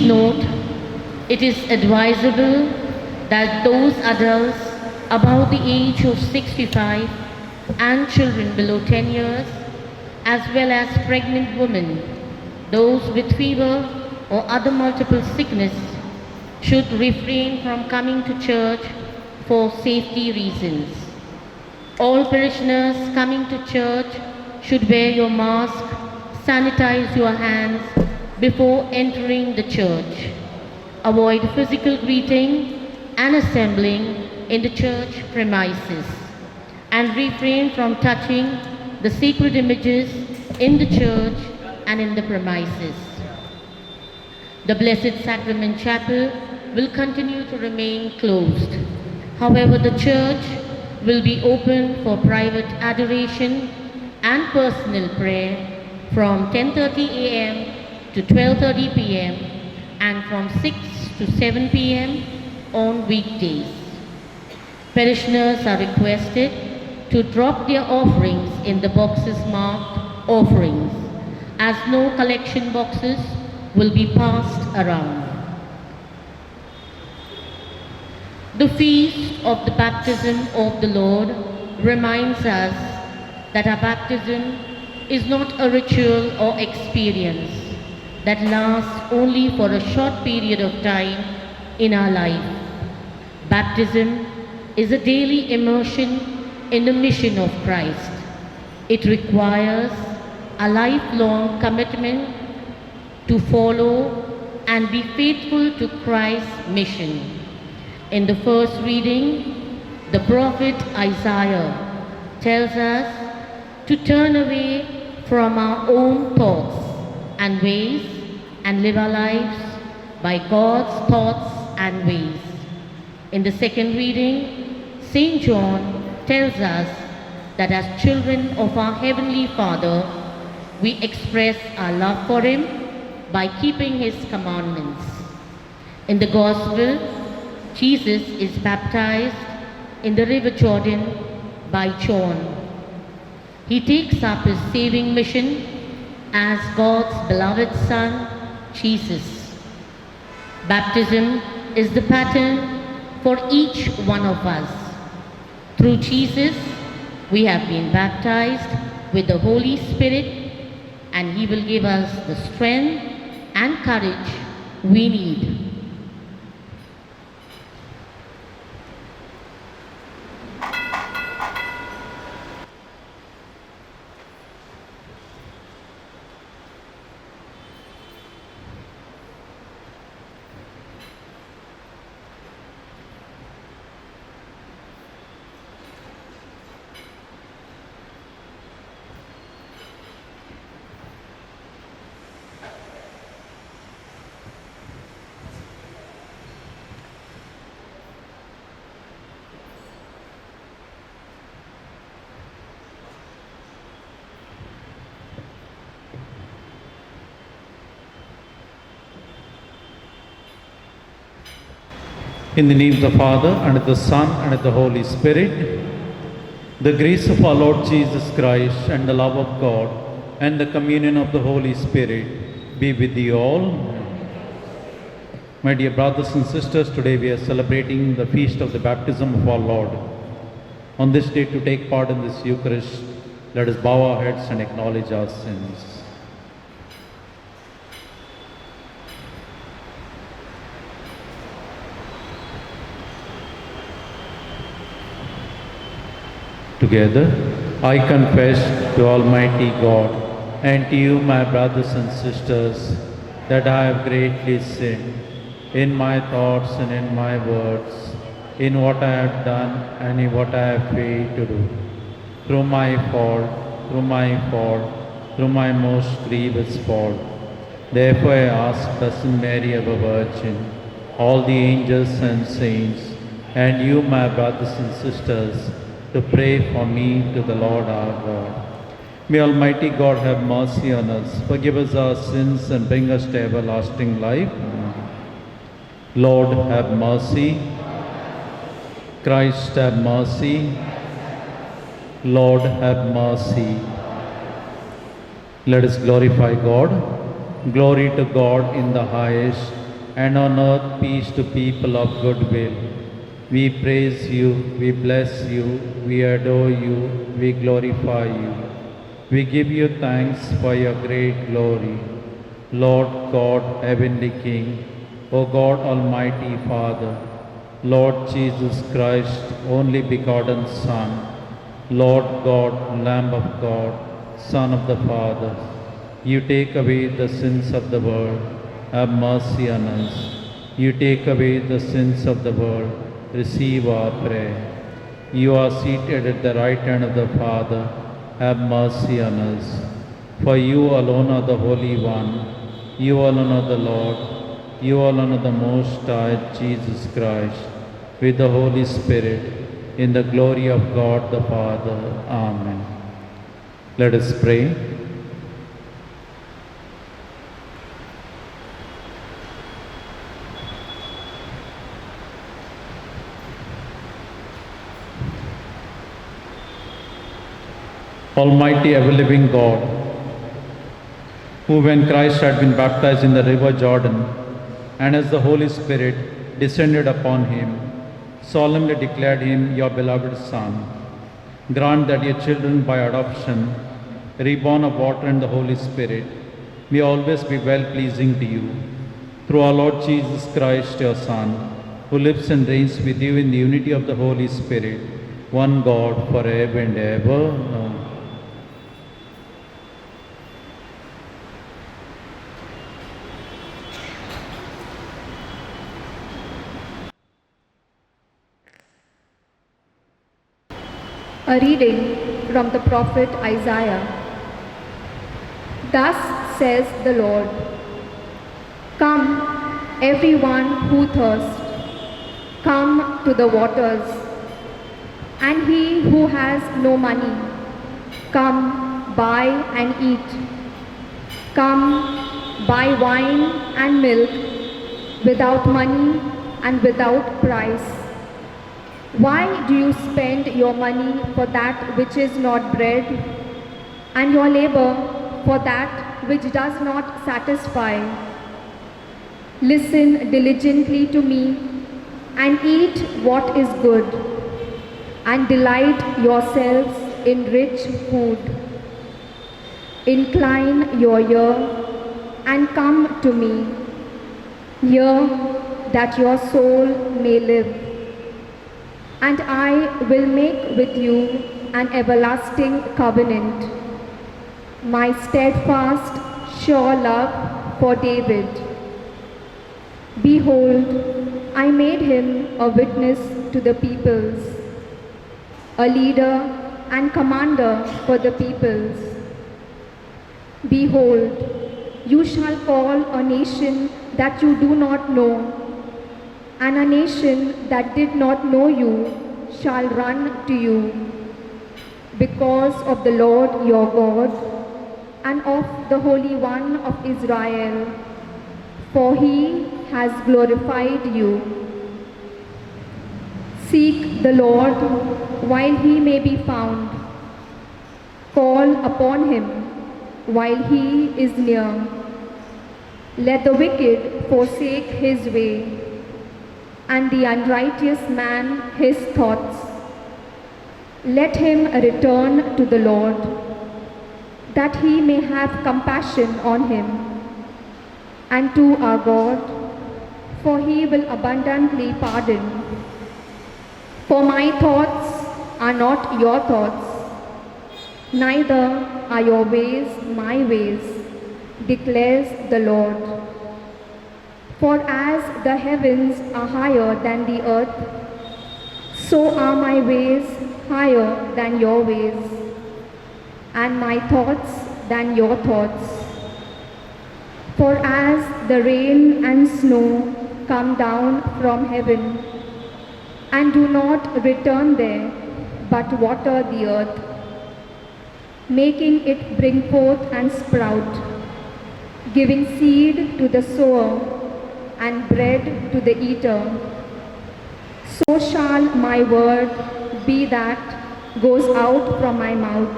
note, it is advisable that those adults above the age of 65 and children below 10 years, as well as pregnant women, those with fever or other multiple sickness, should refrain from coming to church for safety reasons. All parishioners coming to church should wear your mask, sanitize your hands before entering the church. Avoid physical greeting and assembling in the church premises, and refrain from touching the sacred images in the church and in the premises. The Blessed Sacrament Chapel will continue to remain closed. However, the church will be open for private adoration and personal prayer from 10:30 a.m. to 12:30 p.m. and from 6 to 7 p.m. on weekdays. Parishioners are requested to drop their offerings in the boxes marked offerings, as no collection boxes will be passed around. The feast of the baptism of the Lord reminds us that our baptism is not a ritual or experience that lasts only for a short period of time in our life. Baptism is a daily immersion in the mission of Christ. It requires a lifelong commitment to follow and be faithful to Christ's mission. In the first reading, the prophet Isaiah tells us to turn away from our own thoughts and ways and live our lives by God's thoughts and ways. In the second reading, St. John tells us that as children of our Heavenly Father, we express our love for Him by keeping His commandments. In the Gospel, Jesus is baptized in the river Jordan by John. He takes up his saving mission as God's beloved Son, Jesus. Baptism is the pattern for each one of us. Through Jesus, we have been baptized with the Holy Spirit, and He will give us the strength and courage we need. In the name of the Father, and of the Son, and of the Holy Spirit, the grace of our Lord Jesus Christ, and the love of God, and the communion of the Holy Spirit be with you all. My dear brothers and sisters, today we are celebrating the feast of the baptism of our Lord. On this day, to take part in this Eucharist, let us bow our heads and acknowledge our sins. Together, I confess to Almighty God and to you, my brothers and sisters, that I have greatly sinned in my thoughts and in my words, in what I have done and in what I have failed to do. Through my fault, through my most grievous fault. Therefore I ask Blessed Mary, ever Virgin, all the angels and saints, and you, my brothers and sisters, to pray for me to the Lord our God. May Almighty God have mercy on us, forgive us our sins, and bring us to everlasting life. Lord, have mercy. Christ, have mercy. Lord, have mercy. Let us glorify God. Glory to God in the highest, and on earth peace to people of good will. We praise you, we bless you, we adore you, we glorify you. We give you thanks for your great glory. Lord God, heavenly King, O God, Almighty Father, Lord Jesus Christ, only begotten Son, Lord God, Lamb of God, Son of the Father, you take away the sins of the world, have mercy on us. You take away the sins of the world, receive our prayer. You are seated at the right hand of the Father, have mercy on us. For you alone are the Holy One, you alone are the Lord, you alone are the Most High, Jesus Christ, with the Holy Spirit, in the glory of God the Father. Amen. Let us pray. Almighty ever-living God, who when Christ had been baptized in the river Jordan, and as the Holy Spirit descended upon him, solemnly declared him your beloved Son, grant that your children by adoption, reborn of water and the Holy Spirit, may always be well-pleasing to you. Through our Lord Jesus Christ, your Son, who lives and reigns with you in the unity of the Holy Spirit, one God, forever and ever. Amen. A reading from the prophet Isaiah. Thus says the Lord, come, everyone who thirsts, come to the waters, and he who has no money, come, buy and eat. Come, buy wine and milk without money and without price. Why do you spend your money for that which is not bread, and your labor for that which does not satisfy? Listen diligently to me, and eat what is good, and delight yourselves in rich food. Incline your ear, and come to me. Hear that your soul may live. And I will make with you an everlasting covenant, my steadfast, sure love for David. Behold, I made him a witness to the peoples, a leader and commander for the peoples. Behold, you shall call a nation that you do not know, and a nation that did not know you shall run to you, because of the Lord your God and of the Holy One of Israel, for he has glorified you. Seek the Lord while he may be found. Call upon him while he is near. Let the wicked forsake his way, and the unrighteous man his thoughts. Let him return to the Lord, that he may have compassion on him, and to our God, for he will abundantly pardon. For my thoughts are not your thoughts, neither are your ways my ways, declares the Lord. For as the heavens are higher than the earth, so are my ways higher than your ways, and my thoughts than your thoughts. For as the rain and snow come down from heaven, and do not return there, but water the earth, making it bring forth and sprout, giving seed to the sower, and bread to the eater, so shall my word be that goes out from my mouth.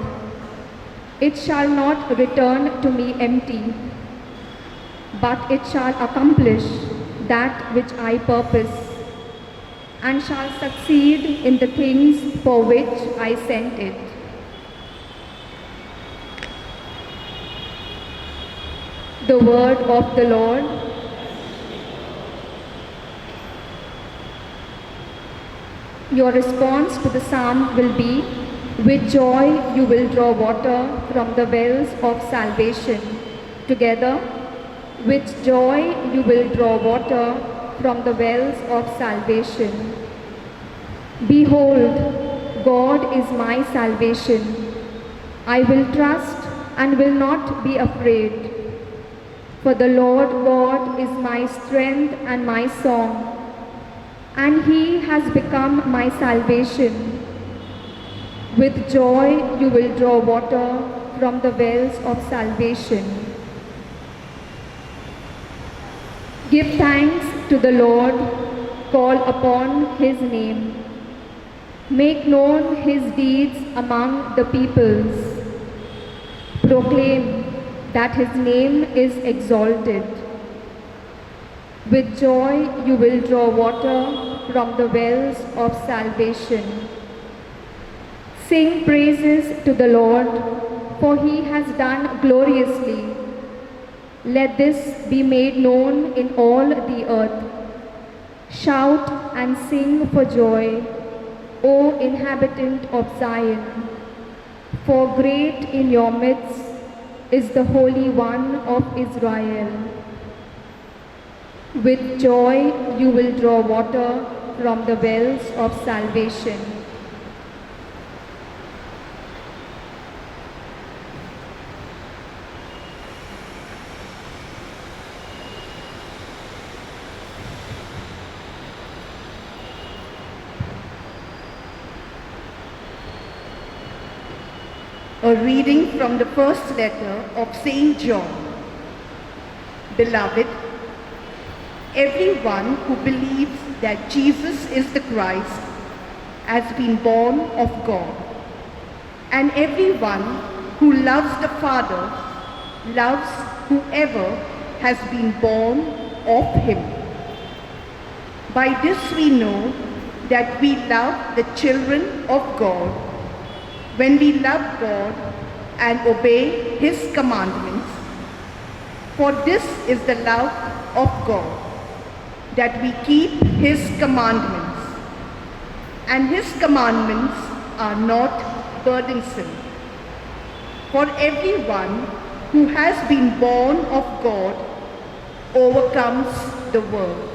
It shall not return to me empty, but it shall accomplish that which I purpose, and shall succeed in the things for which I sent it. The word of the Lord. Your response to the psalm will be, with joy you will draw water from the wells of salvation. Together, with joy you will draw water from the wells of salvation. Behold, God is my salvation. I will trust and will not be afraid. For the Lord God is my strength and my song, and He has become my salvation. With joy you will draw water from the wells of salvation. Give thanks to the Lord, call upon His name. Make known His deeds among the peoples. Proclaim that His name is exalted. With joy you will draw water from the wells of salvation. Sing praises to the Lord, for He has done gloriously. Let this be made known in all the earth. Shout and sing for joy, O inhabitant of Zion, for great in your midst is the Holy One of Israel. With joy you will draw water from the wells of salvation. A reading from the first letter of St. John. Beloved, everyone who believes that Jesus is the Christ has been born of God. And everyone who loves the Father loves whoever has been born of Him. By this we know that we love the children of God, when we love God and obey His commandments. For this is the love of God, that we keep His commandments. And His commandments are not burdensome. For everyone who has been born of God overcomes the world.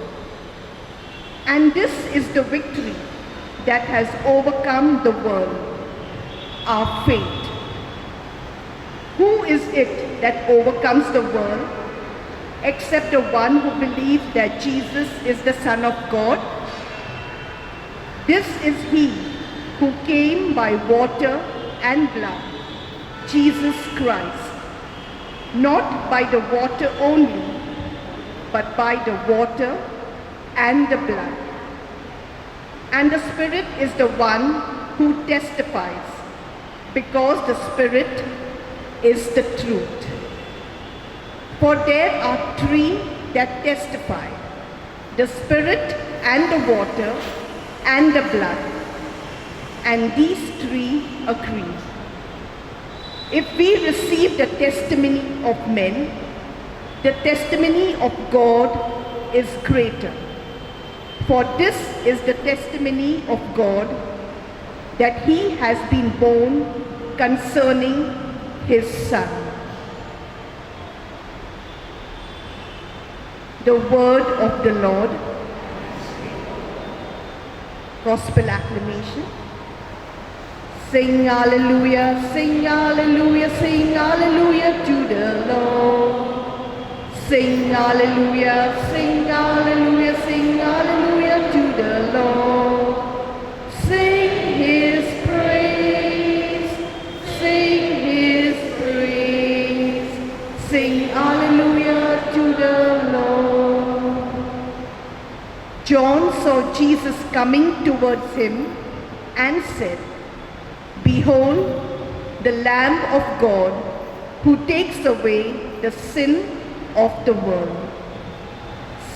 And this is the victory that has overcome the world, our faith. Who is it that overcomes the world except the one who believes that Jesus is the Son of God? This is He who came by water and blood, Jesus Christ, not by the water only, but by the water and the blood. And the Spirit is the one who testifies, because the Spirit is the truth. For there are three that testify, the Spirit and the water and the blood, and these three agree. If we receive the testimony of men, the testimony of God is greater. For this is the testimony of God, that He has been born concerning His Son. The word of the Lord. Gospel acclamation. Sing hallelujah, sing hallelujah, sing hallelujah to the Lord. Sing hallelujah, sing hallelujah, sing hallelujah to the Lord. Sing His praise, sing His praise, sing hallelujah to the Lord. John saw Jesus coming towards him and said, Behold, the Lamb of God who takes away the sin of the world.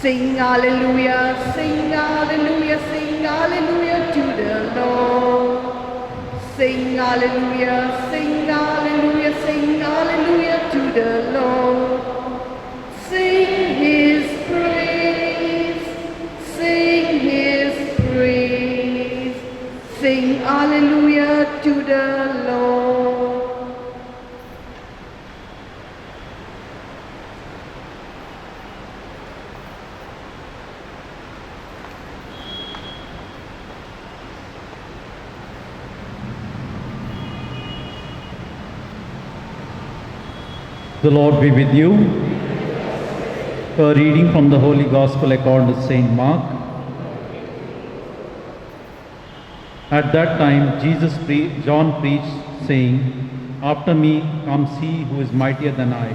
Sing hallelujah, sing hallelujah, sing hallelujah to the Lord. Sing hallelujah, sing hallelujah, sing hallelujah to the Lord. Sing his praise, sing his praise. Sing hallelujah to the Lord. The Lord be with you. A reading from the Holy Gospel according to Saint Mark. At that time, John preached, saying, "After me comes he who is mightier than I,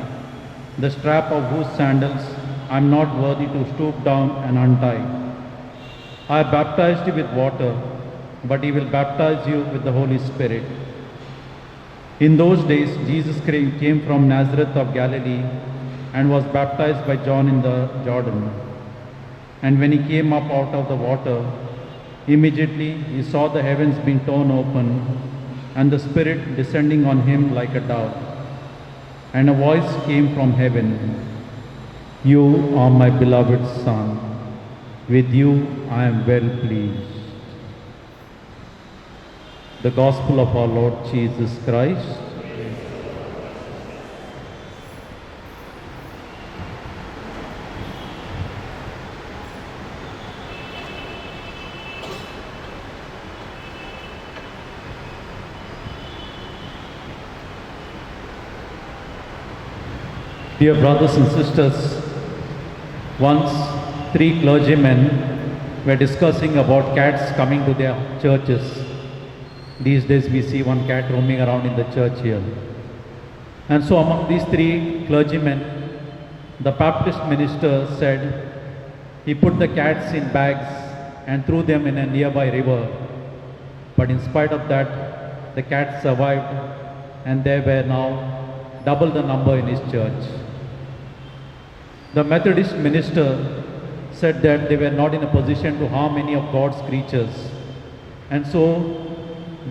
the strap of whose sandals I am not worthy to stoop down and untie. I have baptized you with water, but he will baptize you with the Holy Spirit." In those days, Jesus came from Nazareth of Galilee and was baptized by John in the Jordan. And when he came up out of the water, immediately he saw the heavens being torn open and the Spirit descending on him like a dove. And a voice came from heaven, "You are my beloved Son. With you I am well pleased." The Gospel of our Lord Jesus Christ. Dear brothers and sisters, once 3 clergymen were discussing about cats coming to their churches. These days we see one cat roaming around in the church here. And so among these 3 clergymen, the Baptist minister said he put the cats in bags and threw them in a nearby river. But in spite of that, the cats survived and there were now double the number in his church. The Methodist minister said that they were not in a position to harm any of God's creatures. And so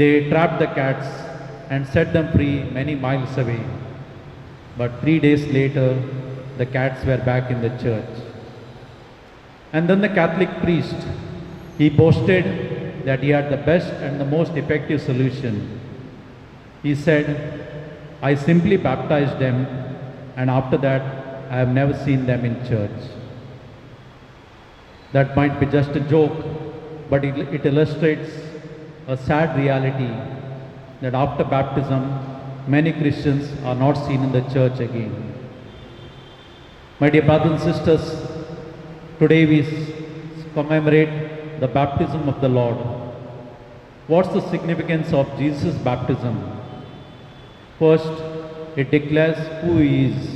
they trapped the cats and set them free many miles away. But 3 days later, the cats were back in the church. And then the Catholic priest, he boasted that he had the best and the most effective solution. He said, "I simply baptized them, and after that, I have never seen them in church." That might be just a joke, but it illustrates a sad reality that after baptism, many Christians are not seen in the church again. My dear brothers and sisters, today we commemorate the baptism of the Lord. What's the significance of Jesus' baptism? First, it declares who he is,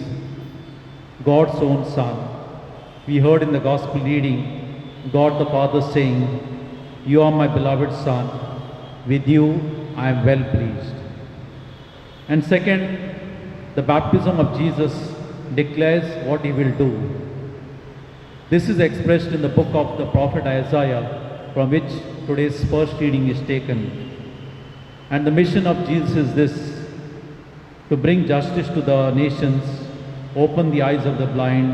God's own Son. We heard in the Gospel reading, God the Father saying, "You are my beloved Son. With you I am well pleased." And second, the baptism of Jesus declares what he will do. This is expressed in the book of the prophet Isaiah, from which today's first reading is taken. And the mission of Jesus is this: to bring justice to the nations, open the eyes of the blind,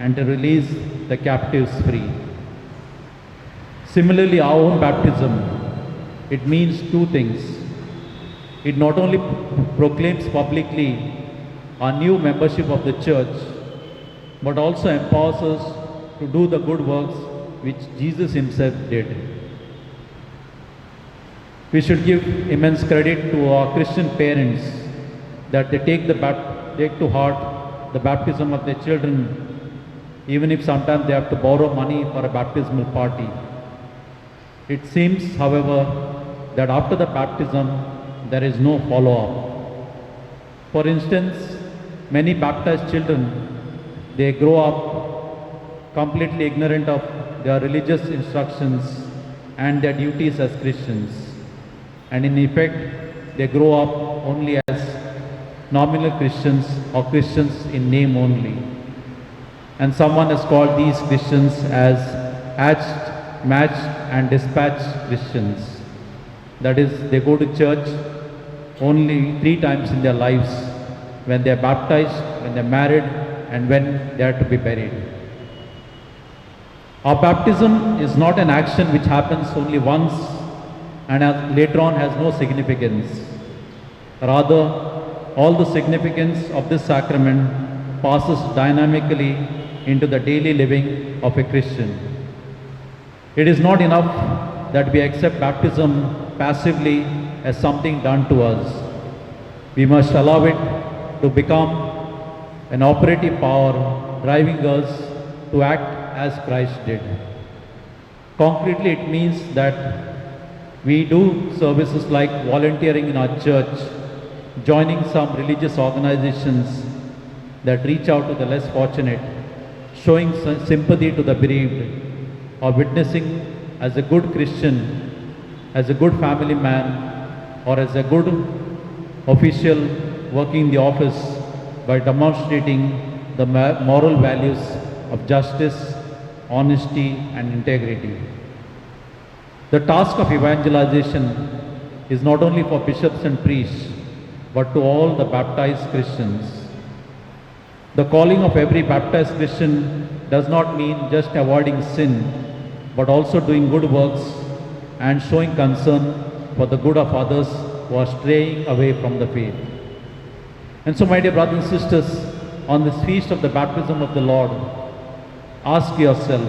and to release the captives free. Similarly, our own baptism, it means 2 things. It not only proclaims publicly our new membership of the church, but also empowers us to do the good works which Jesus himself did. We should give immense credit to our Christian parents that they take to heart the baptism of their children, even if sometimes they have to borrow money for a baptismal party. It seems, however, that after the baptism, there is no follow-up. For instance, many baptized children, they grow up completely ignorant of their religious instructions and their duties as Christians. And in effect, they grow up only as nominal Christians or Christians in name only. And someone has called these Christians as hatched, matched, and dispatched Christians. That is, they go to church only 3 times in their lives: when they are baptized, when they are married, and when they are to be buried. Our baptism is not an action which happens only once and later on has no significance. Rather, all the significance of this sacrament passes dynamically into the daily living of a Christian. It is not enough that we accept baptism passively as something done to us. We must allow it to become an operative power driving us to act as Christ did. Concretely, it means that we do services like volunteering in our church, joining some religious organizations that reach out to the less fortunate, showing sympathy to the bereaved, or witnessing as a good Christian, as a good family man, or as a good official working in the office by demonstrating the moral values of justice, honesty, and integrity. The task of evangelization is not only for bishops and priests, but to all the baptized Christians. The calling of every baptized Christian does not mean just avoiding sin, but also doing good works and showing concern for the good of others who are straying away from the faith. And so, my dear brothers and sisters, on this feast of the baptism of the Lord, ask yourself,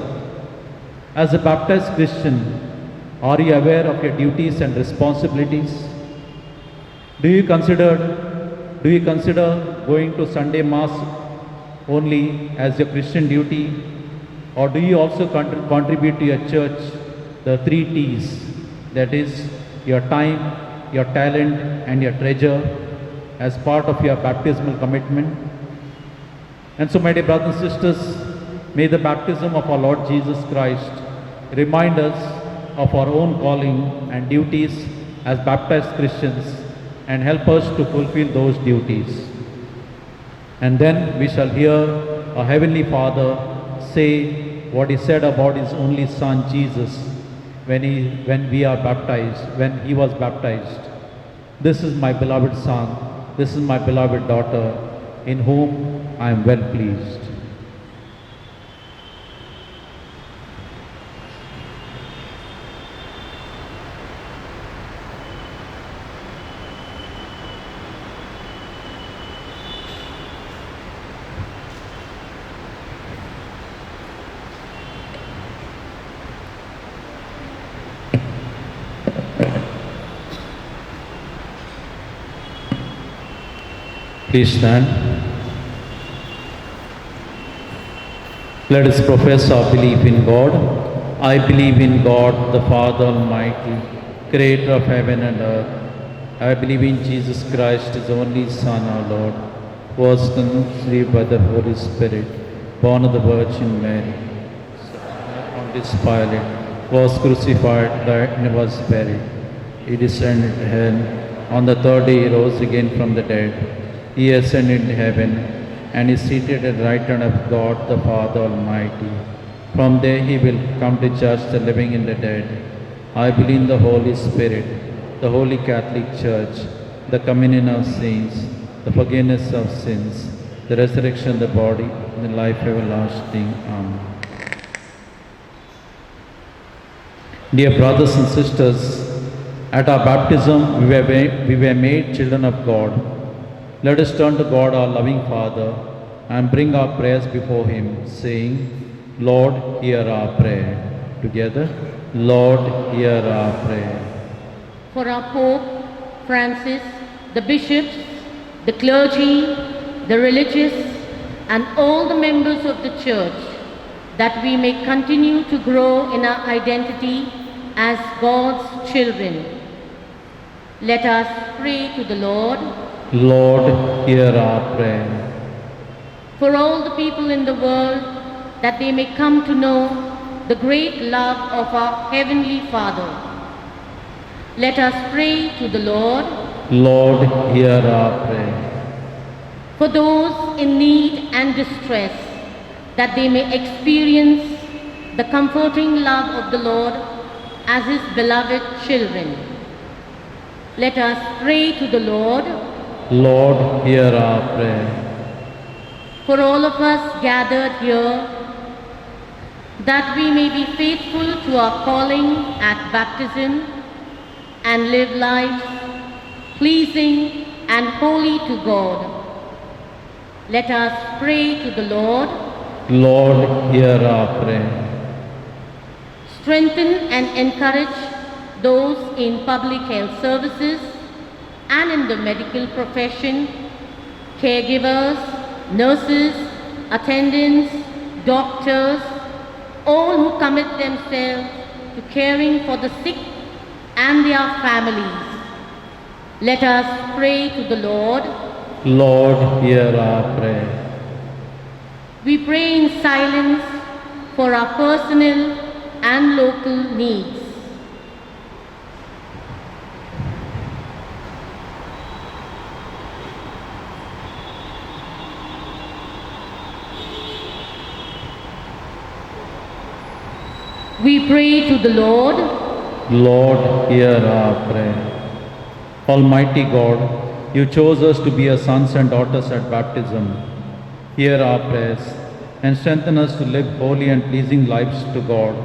as a baptized Christian, are you aware of your duties and responsibilities? Do you consider going to Sunday Mass only as your Christian duty? Or do you also contribute to your church the 3 T's, that is, your time, your talent, and your treasure, as part of your baptismal commitment? And so, my dear brothers and sisters, may the baptism of our Lord Jesus Christ remind us of our own calling and duties as baptized Christians and help us to fulfill those duties. And then we shall hear our Heavenly Father say what He said about His only Son Jesus when He was baptized. This is my beloved Son, this is my beloved daughter, in whom I am well pleased. Please stand. Let us profess our belief in God. I believe in God, the Father Almighty, creator of heaven and earth. I believe in Jesus Christ, His only Son, our Lord, who was conceived by the Holy Spirit, born of the Virgin Mary, Pontius Pilate, was crucified, died, and was buried. He descended to hell. On the 3rd day He rose again from the dead. He ascended into heaven and is seated at the right hand of God the Father Almighty. From there He will come to judge the living and the dead. I believe in the Holy Spirit, the Holy Catholic Church, the communion of saints, the forgiveness of sins, the resurrection of the body, and the life everlasting. Amen. Dear brothers and sisters, at our baptism we were made children of God. Let us turn to God, our loving Father, and bring our prayers before Him, saying, Lord, hear our prayer. Together, Lord, hear our prayer. For our Pope Francis, the bishops, the clergy, the religious, and all the members of the Church, that we may continue to grow in our identity as God's children. Let us pray to the Lord. Lord, hear our prayer. For all the people in the world, that they may come to know the great love of our Heavenly Father. Let us pray to the Lord. Lord, hear our prayer. For those in need and distress, that they may experience the comforting love of the Lord as His beloved children. Let us pray to the Lord. Lord, hear our prayer. For all of us gathered here, that we may be faithful to our calling at baptism and live lives pleasing and holy to God. Let us pray to the Lord. Lord, hear our prayer. Strengthen and encourage those in public health services and in the medical profession, caregivers, nurses, attendants, doctors, all who commit themselves to caring for the sick and their families. Let us pray to the Lord. Lord, hear our prayer. We pray in silence for our personal and local needs. We pray to the Lord. Lord, hear our prayer. Almighty God, you chose us to be your sons and daughters at baptism. Hear our prayers and strengthen us to live holy and pleasing lives to God,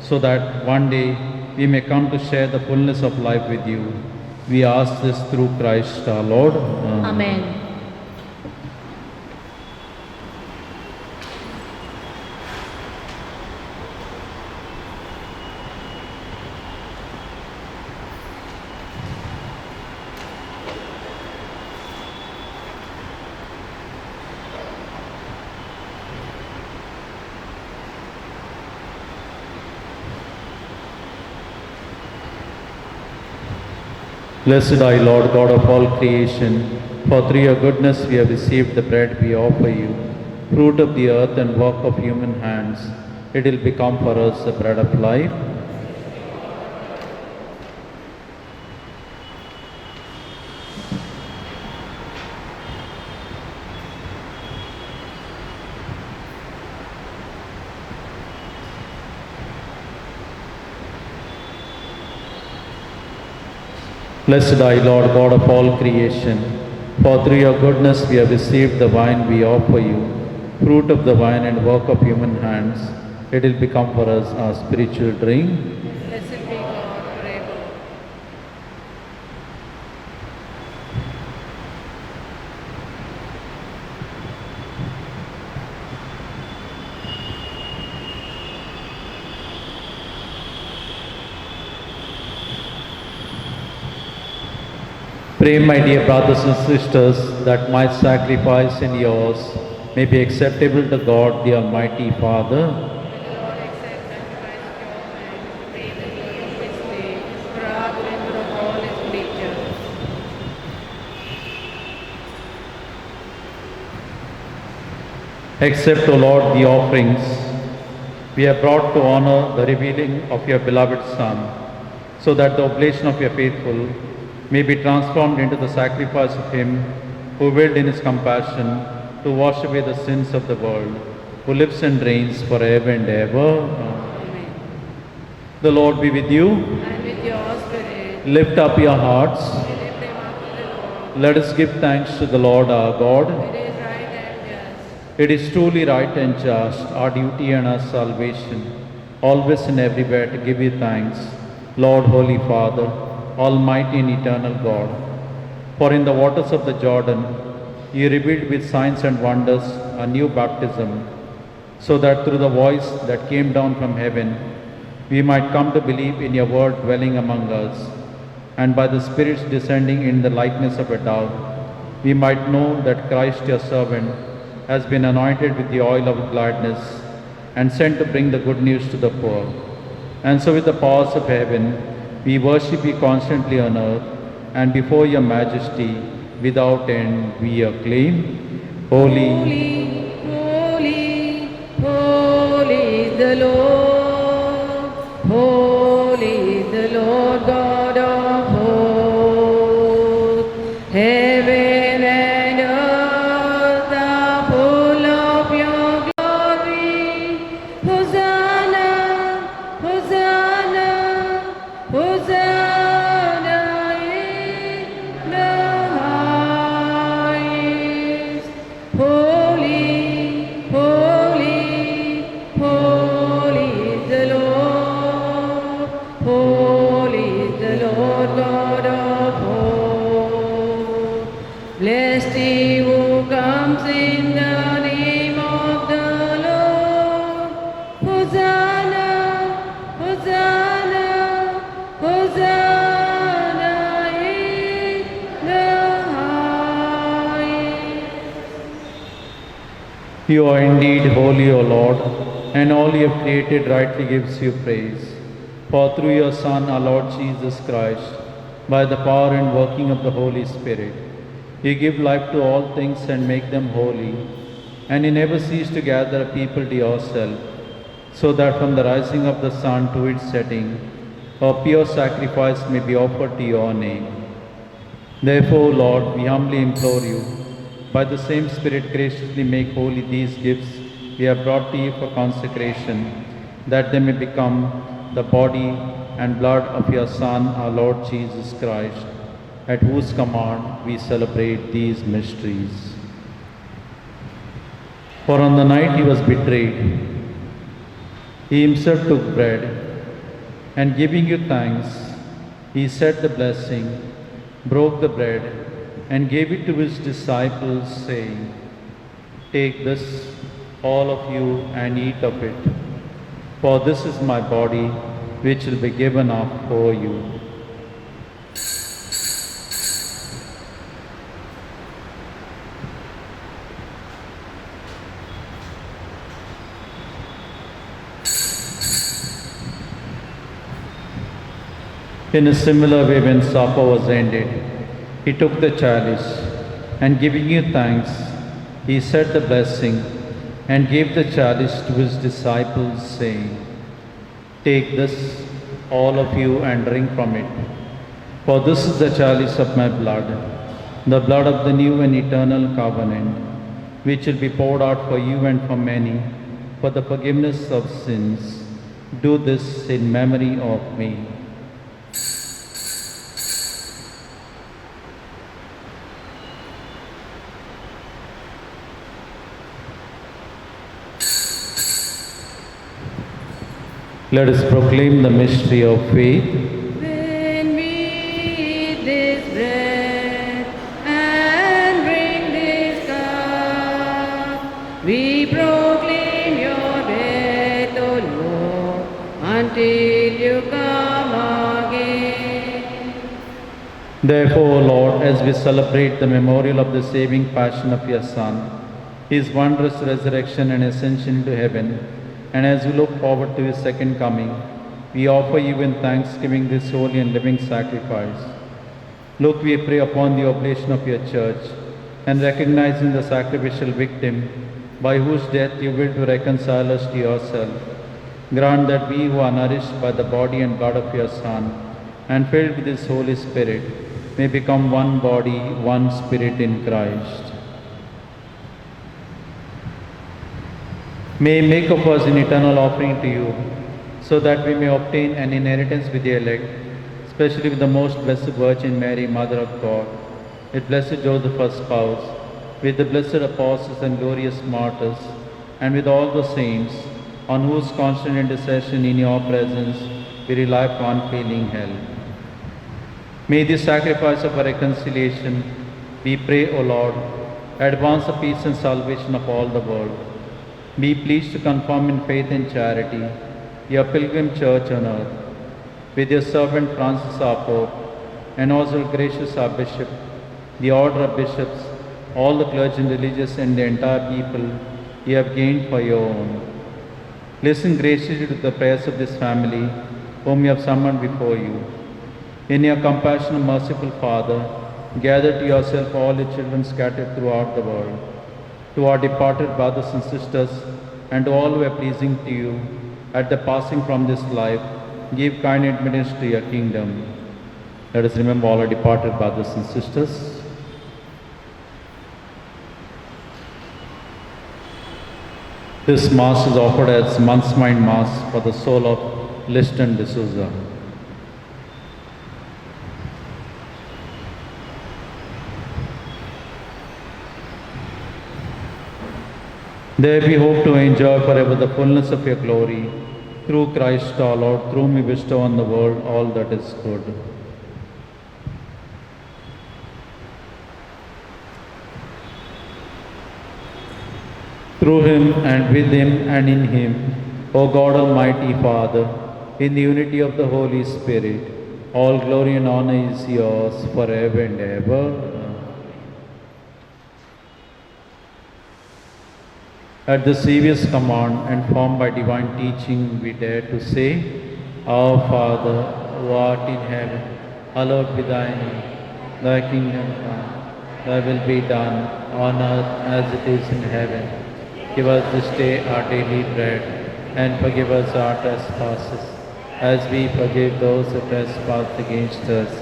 so that one day we may come to share the fullness of life with you. We ask this through Christ our Lord. Amen. Blessed are you, Lord God of all creation, for through your goodness we have received the bread we offer you, fruit of the earth and work of human hands. It will become for us the bread of life. Blessed are you, Lord God of all creation, for through your goodness we have received the wine we offer you, fruit of the vine and work of human hands. It will become for us our spiritual drink. Blessed be God forever. Pray, my dear brothers and sisters, that my sacrifice and yours may be acceptable to God, the Almighty Father. May the Lord accept and Christ your hand, pray the Lord of his day, for our good and good of all his creatures. Accept, O Lord, the offerings we have brought to honor the revealing of your beloved Son, so that the oblation of your faithful may be transformed into the sacrifice of him who willed in his compassion to wash away the sins of the world, who lives and reigns forever and ever. Amen. The Lord be with you. And with your spirit, Lift up your hearts. we lift them up to the Lord. Let us give thanks to the Lord our God. It is right and just. It is truly right and just, our duty and our salvation, always and everywhere to give you thanks, Lord, Holy Father, Almighty and eternal God. For in the waters of the Jordan, you revealed with signs and wonders a new baptism, so that through the voice that came down from heaven, we might come to believe in your word dwelling among us, and by the Spirit's descending in the likeness of a dove, we might know that Christ your servant has been anointed with the oil of gladness and sent to bring the good news to the poor. And so with the powers of heaven, we worship you constantly on earth, and before your majesty without end we acclaim, Holy, Holy, holy, holy is the Lord. Holy is the Lord God of hosts. Heaven and earth are full of your glory. Blessed he who comes in the name of the Lord. Hosanna, Hosanna, Hosanna in the highest. You are indeed holy, O Lord, and all you have created rightly gives you praise. For through your Son, our Lord Jesus Christ, by the power and working of the Holy Spirit, you give life to all things and make them holy, and you never cease to gather a people to yourself, so that from the rising of the sun to its setting, a pure sacrifice may be offered to your name. Therefore, Lord, we humbly implore you, by the same Spirit graciously make holy these gifts we have brought to you for consecration, that they may become the body and blood of your Son, our Lord Jesus Christ, at whose command we celebrate these mysteries. For on the night he was betrayed, he himself took bread, and giving you thanks, he said the blessing, broke the bread, and gave it to his disciples, saying, "Take this, all of you, and eat of it, for this is my body, which will be given up for you." In a similar way, when supper was ended, he took the chalice, and giving you thanks, he said the blessing, and gave the chalice to his disciples, saying, "Take this, all of you, and drink from it. For this is the chalice of my blood, the blood of the new and eternal covenant, which will be poured out for you and for many, for the forgiveness of sins. Do this in memory of me." Let us proclaim the mystery of faith. When we eat this bread and drink this cup, we proclaim your death, O Lord, until you come again. Therefore, O Lord, as we celebrate the memorial of the saving passion of your Son, his wondrous resurrection and ascension into heaven, and as we look forward to his second coming, we offer you in thanksgiving this holy and living sacrifice. Look, we pray, upon the oblation of your church, and recognizing the sacrificial victim by whose death you will to reconcile us to yourself, grant that we who are nourished by the body and blood of your Son, and filled with his Holy Spirit, may become one body, one spirit in Christ. May he make of us an eternal offering to you, so that we may obtain an inheritance with the elect, especially with the most blessed Virgin Mary, Mother of God, with blessed Joseph, her spouse, with the blessed apostles and glorious martyrs, and with all the saints, on whose constant intercession in your presence we rely for unfailing help. May this sacrifice of our reconciliation, we pray, O Lord, advance the peace and salvation of all the world. Be pleased to confirm in faith and charity your pilgrim church on earth, with your servant Francis our Pope, and also gracious our Bishop, the order of bishops, all the clergy and religious, and the entire people you have gained for your own. Listen graciously to the prayers of this family, whom you have summoned before you. In your compassion, merciful Father, gather to yourself all your children scattered throughout the world. To our departed brothers and sisters, and to all who are pleasing to you, at the passing from this life, give kind admittance to your kingdom. Let us remember all our departed brothers and sisters. This Mass is offered as Month's Mind Mass for the soul of Liston D'Souza. There we hope to enjoy forever the fullness of your glory. Through Christ our Lord, through whom you bestow on the world all that is good. through him and with him and in him, O God Almighty Father, in the unity of the Holy Spirit, all glory and honor is yours forever and ever. At the Saviour's command and formed by divine teaching, we dare to say, Our Father, who art in heaven, hallowed be thy name. Thy kingdom come, thy will be done on earth as it is in heaven. Give us this day our daily bread, and forgive us our trespasses, as we forgive those who trespass against us.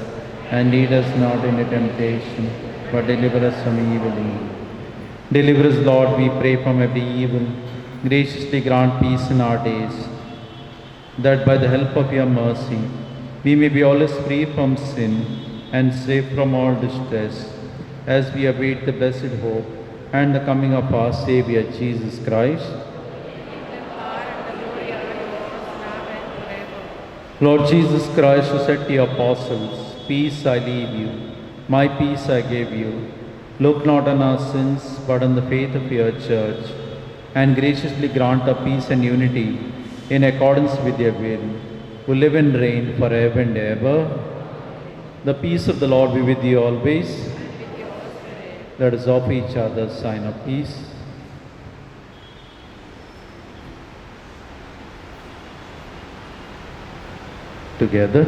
And lead us not into temptation, but deliver us from evil. Deliver us, Lord, we pray, from every evil. Graciously grant peace in our days, that by the help of your mercy, we may be always free from sin and safe from all distress, as we await the blessed hope and the coming of our Saviour, Jesus Christ. Lord Jesus Christ, who said to your apostles, Peace I leave you, my peace I give you. Look not on our sins, but on the faith of your church, and graciously grant our peace and unity in accordance with your will, who live and reign forever and ever. The peace of the Lord be with you always. Let us offer each other a sign of peace. Together,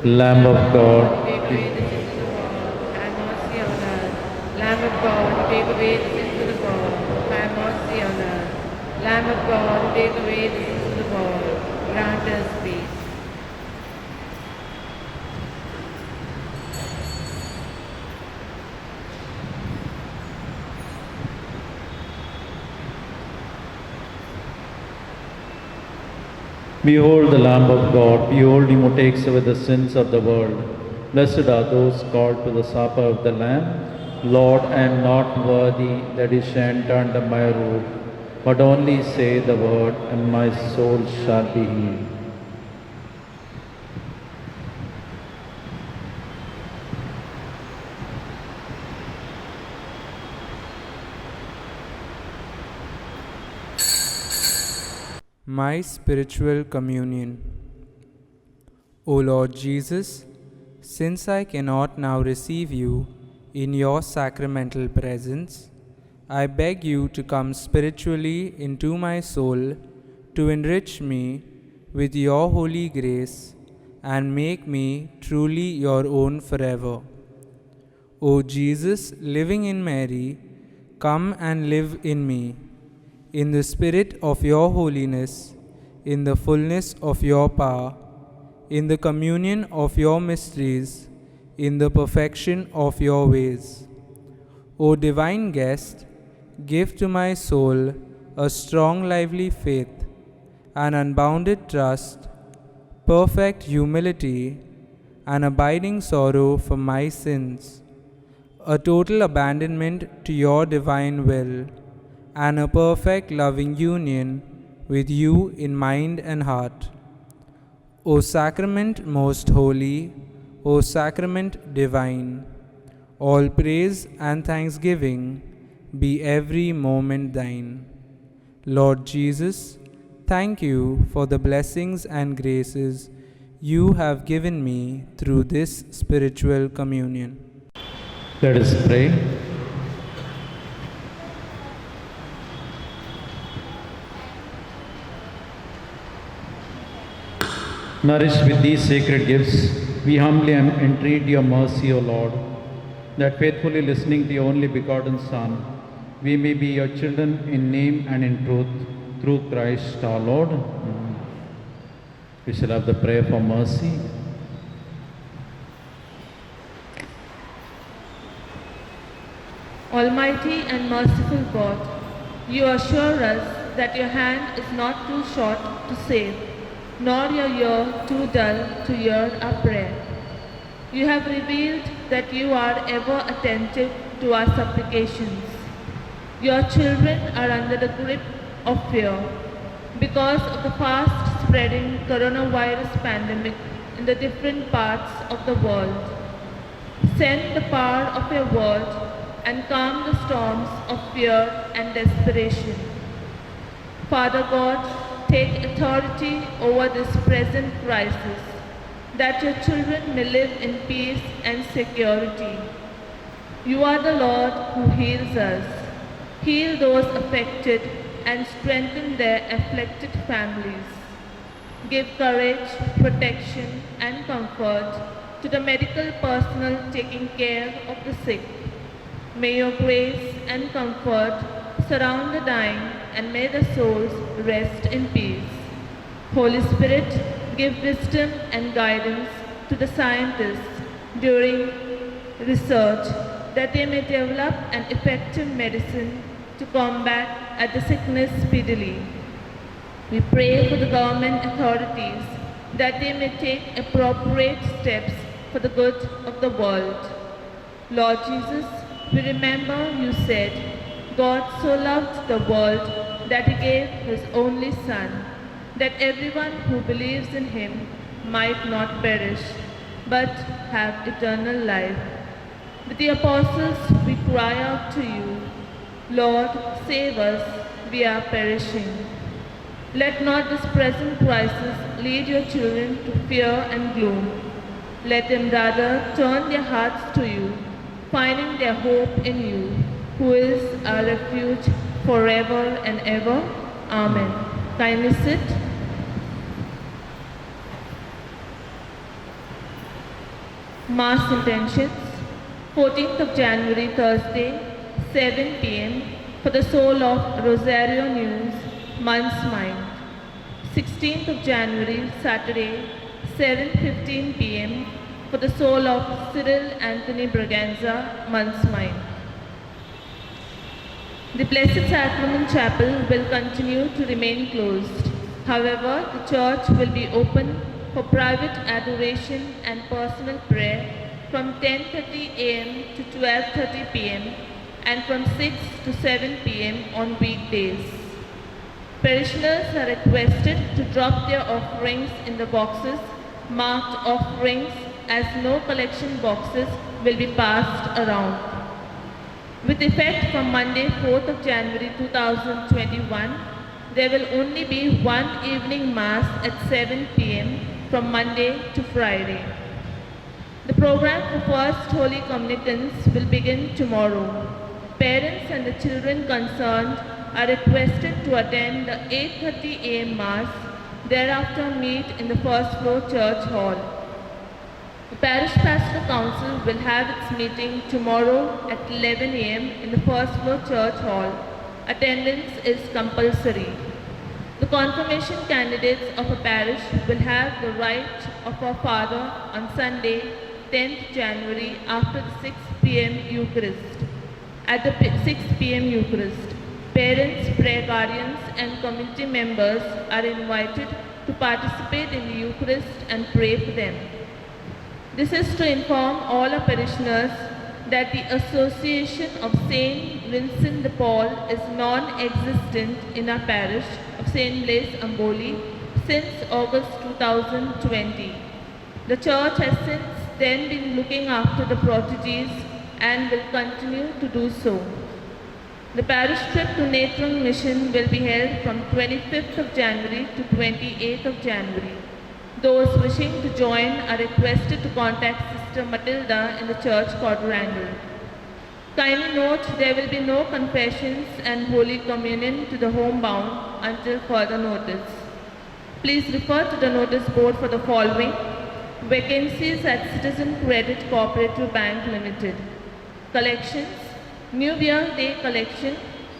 Lamb of God, Take away the sins of the world, have mercy on us. Lamb of God, take away the sins of the world, have mercy on us. Lamb of God, take away the sins of the world, grant us peace. Behold the Lamb of God, behold him who takes away the sins of the world. Blessed are those called to the supper of the Lamb. Lord, I am not worthy that you should enter under my roof, but only say the word, and my soul shall be healed. My spiritual communion. O Lord Jesus, since I cannot now receive you in your sacramental presence, I beg you to come spiritually into my soul to enrich me with your holy grace and make me truly your own forever. O Jesus, living in Mary, come and live in me. In the spirit of your holiness, in the fullness of your power, in the communion of your mysteries, in the perfection of your ways. O divine guest, give to my soul a strong, lively faith, an unbounded trust, perfect humility, an abiding sorrow for my sins, a total abandonment to your divine will, and a perfect loving union with you in mind and heart. O sacrament most holy, O sacrament divine, all praise and thanksgiving be every moment thine. Lord Jesus, thank you for the blessings and graces you have given me through this spiritual communion. Let us pray. Nourished with these sacred gifts, we humbly entreat your mercy, O Lord, that faithfully listening to your only begotten Son, we may be your children in name and in truth, through Christ our Lord. We shall have the prayer for mercy. Almighty and merciful God, you assure us that your hand is not too short to save, nor your ear too dull to hear our prayer. You have revealed that you are ever attentive to our supplications. Your children are under the grip of fear because of the fast spreading coronavirus pandemic in the different parts of the world. Send the power of your word and calm the storms of fear and desperation. Father God, take authority over this present crisis, that your children may live in peace and security. You are the Lord who heals us. Heal those affected and strengthen their afflicted families. Give courage, protection, and comfort to the medical personnel taking care of the sick. May your grace and comfort surround the dying, and may the souls rest in peace. Holy Spirit, give wisdom and guidance to the scientists during research, that they may develop an effective medicine to combat the sickness speedily. We pray for the government authorities, that they may take appropriate steps for the good of the world. Lord Jesus, we remember you said, God so loved the world that he gave his only Son, that everyone who believes in him might not perish, but have eternal life. With the apostles we cry out to you, Lord, save us, we are perishing. Let not this present crisis lead your children to fear and gloom. Let them rather turn their hearts to you, finding their hope in you, who is our refuge forever and ever. Amen. Kindly sit. Mass intentions. 14th of January, Thursday, 7 p.m. for the soul of Rosario News, Month's Mind. 16th of January, Saturday, 7:15 p.m. for the soul of Cyril Anthony Braganza, Month's Mind. The Blessed Sacrament Chapel will continue to remain closed. However, the church will be open for private adoration and personal prayer from 10:30 a.m. to 12:30 p.m. and from 6 to 7 p.m. on weekdays. Parishioners are requested to drop their offerings in the boxes marked offerings, as no collection boxes will be passed around. With effect from Monday, 4th of January 2021, there will only be one evening Mass at 7 p.m. from Monday to Friday. The program for First Holy Communicants will begin tomorrow. Parents and the children concerned are requested to attend the 8:30 a.m. Mass, thereafter meet in the first floor church hall. The Parish Pastoral Council will have its meeting tomorrow at 11 a.m. in the first floor church hall. Attendance is compulsory. The confirmation candidates of a parish will have the right of a father on Sunday, 10th January after the 6 p.m. Eucharist. At the 6 p.m. Eucharist, parents, prayer guardians and community members are invited to participate in the Eucharist and pray for them. This is to inform all our parishioners that the Association of Saint Vincent de Paul is non-existent in our parish of Saint Blaise Amboli since August 2020. The church has since then been looking after the proteges and will continue to do so. The parish trip to Netrang Mission will be held from 25th of January to 28th of January. Those wishing to join are requested to contact Sister Matilda in the church quadrangle. Kindly note, there will be no confessions and Holy Communion to the homebound until further notice. Please refer to the notice board for the following: vacancies at Citizen Credit Cooperative Bank Limited. Collections: New Year Day collection,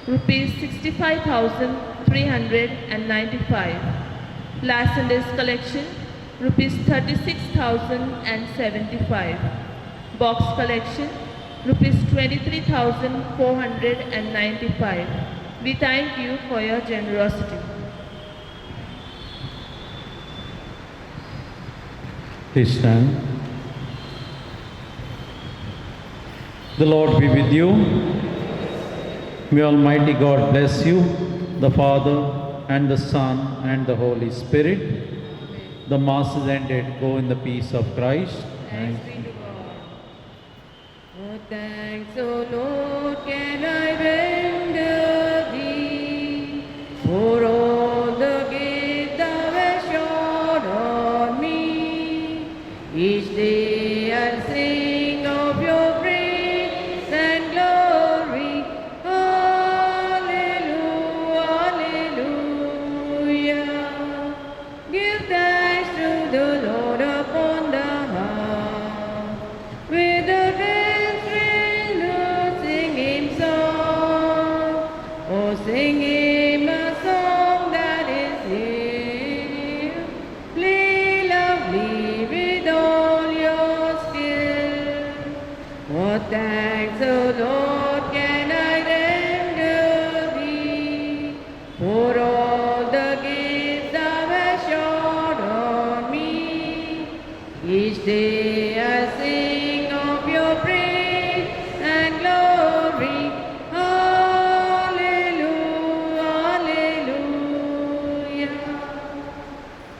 rupees 65,395. Last Sunday's collection, rupees 36,075. Box collection, rupees 23,495. We thank you for your generosity. Please stand. The Lord be with you. May Almighty God bless you, the Father and the Son and the Holy Spirit. The Mass is ended. Go in the peace of Christ. Thanks be to God. Oh, thanks, O Lord, can I render thee for all sing him a song that is him. Play lovely with all your skill. What thanks, O Lord, can I render thee for all the gifts thou hast showered on me? Each day